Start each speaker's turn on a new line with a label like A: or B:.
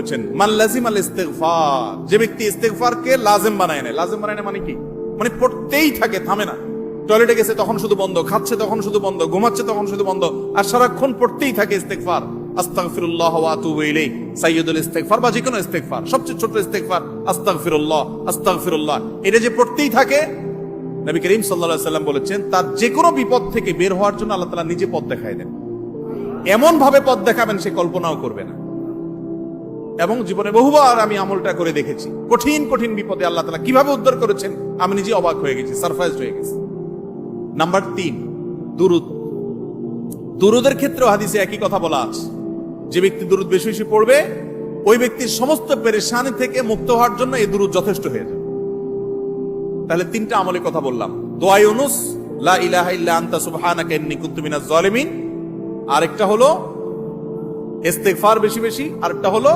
A: বলেছেন মান লাজিমাল ইস্তিগফার, যে ব্যক্তি ইস্তিগফারকে লাজিম বানায় নেয়। লাজিম বানায় নেয় মানে কি? মানে পড়তেই থাকে, থামে না। টয়লেটে গেছে তখন শুধু বন্ধ, খাচ্ছে তখন শুধু বন্ধ, ঘুমাচ্ছে তখন শুধু বন্ধ, আর সারাক্ষণ পড়তেই থাকে ইস্তিগফার। আস্তাগফিরুল্লাহ ওয়া আতুবু ইলাইহি, সাইয়্যিদুল ইস্তিগফার বা যে কোনো ইস্তিগফার, সবচেয়ে ছোট ইস্তিগফার আস্তাগফিরুল্লাহ আস্তাগফিরুল্লাহ। এটা যে পড়তেই থাকে, নবী করিম সাল্লাল্লাহু আলাইহি ওয়াসাল্লাম বলেছেন তার যে কোনো বিপদ থেকে বের হওয়ার জন্য আল্লাহ তাআলা নিজে পথ দেখায় দেন। এমন ভাবে পথ দেখাবেন সে কল্পনাও করবে না। এবং জীবনে বহুবার আমি আমলটা করে দেখেছি, কঠিন কঠিন বিপদে আল্লাহ তাআলা কিভাবে উদ্ধার করেছেন আমি নিজে অবাক হয়ে গেছি, সারপ্রাইজড হয়ে গেছি। নাম্বার 3, দুরুদ। দুরুদের ক্ষেত্রেও হাদিসে একই কথা বলা আছে, যে ব্যক্তি দুরুদ বেশি বেশি পড়বে ওই ব্যক্তির সমস্ত পেরেশানি থেকে মুক্ত হওয়ার জন্য এই দুরুদ যথেষ্ট হয়ে যাবে। তাহলে 3টা আমলের কথা বললাম, দোয়া ইউনুস, লা ইলাহা ইল্লা আনতা সুবহানাকা ইন্নী কুনতু মিনাজ জালিমিন, আরেকটা হলো ইস্তিগফার বেশি বেশি, আরেকটা হলো